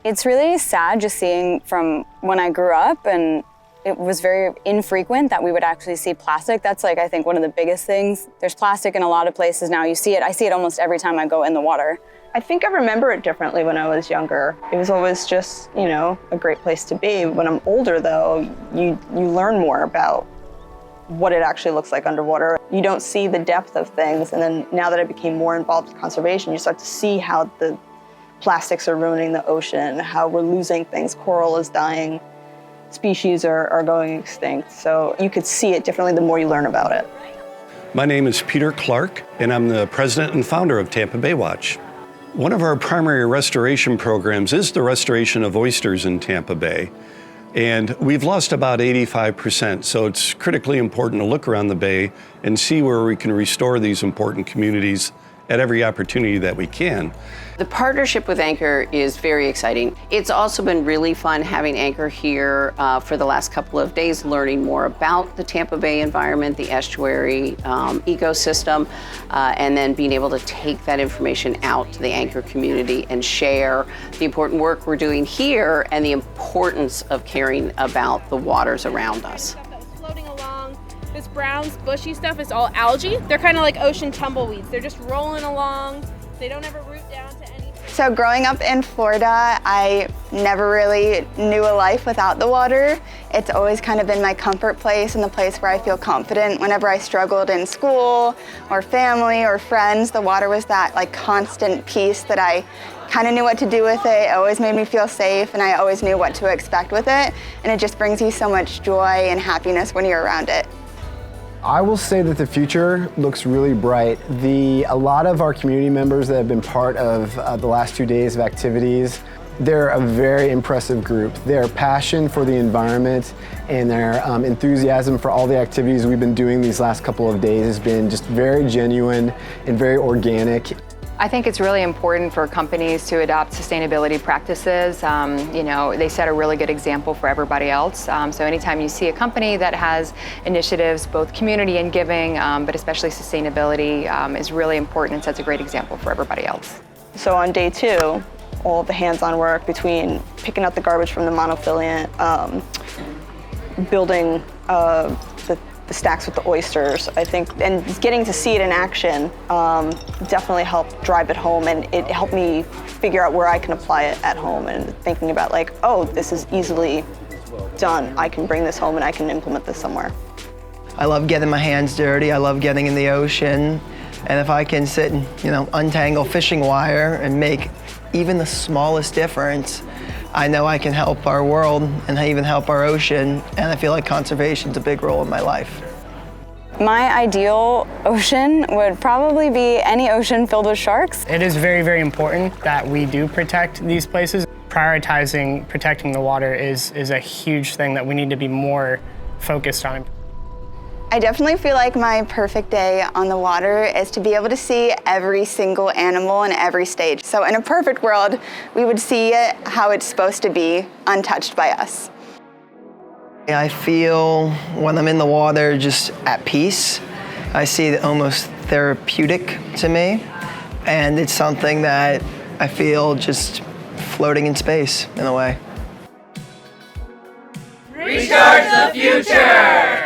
It's really sad just seeing from when I grew up, and it was very infrequent that we would actually see plastic. That's like, I think, one of the biggest things. There's plastic in a lot of places now. You see it, I see it almost every time I go in the water. I think I remember it differently when I was younger. It was always just, you know, a great place to be. When I'm older though, you learn more about what it actually looks like underwater. You don't see the depth of things, and then now that I became more involved with conservation, you start to see how the plastics are ruining the ocean, how we're losing things. Coral is dying, species are going extinct. So you could see it differently the more you learn about it. My name is Peter Clark, and I'm the president and founder of Tampa Bay Watch. One of our primary restoration programs is the restoration of oysters in Tampa Bay. And we've lost about 85%, so it's critically important to look around the bay and see where we can restore these important communities at every opportunity that we can. The partnership with Anker is very exciting. It's also been really fun having Anker here for the last couple of days, learning more about the Tampa Bay environment, the estuary ecosystem, and then being able to take that information out to the Anker community and share the important work we're doing here and the importance of caring about the waters around us. This brown bushy stuff is all algae. They're kind of like ocean tumbleweeds. They're just rolling along. They don't ever root down to anything. So growing up in Florida, I never really knew a life without the water. It's always kind of been my comfort place and the place where I feel confident. Whenever I struggled in school or family or friends, the water was that like constant piece that I kind of knew what to do with it. It always made me feel safe, and I always knew what to expect with it. And it just brings you so much joy and happiness when you're around it. I will say that the future looks really bright. A lot of our community members that have been part of the last 2 days of activities, they're a very impressive group. Their passion for the environment and their enthusiasm for all the activities we've been doing these last couple of days has been just very genuine and very organic. I think it's really important for companies to adopt sustainability practices. You know, they set a really good example for everybody else. So anytime you see a company that has initiatives, both community and giving, but especially sustainability, is really important and sets a great example for everybody else. So on day 2, all the hands-on work between picking up the garbage from the monofilament, building the stacks with the oysters, I think, and getting to see it in action definitely helped drive it home, and it helped me figure out where I can apply it at home, and thinking about like, oh, this is easily done. I can bring this home and I can implement this somewhere. I love getting my hands dirty. I love getting in the ocean. And if I can sit and, you know, untangle fishing wire and make even the smallest difference, I know I can help our world and even help our ocean, and I feel like conservation's a big role in my life. My ideal ocean would probably be any ocean filled with sharks. It is very, very important that we do protect these places. Prioritizing protecting the water is a huge thing that we need to be more focused on. I definitely feel like my perfect day on the water is to be able to see every single animal in every stage. So in a perfect world, we would see it how it's supposed to be, untouched by us. I feel when I'm in the water just at peace. I see it almost therapeutic to me, and it's something that I feel just floating in space in a way. Recharge the future!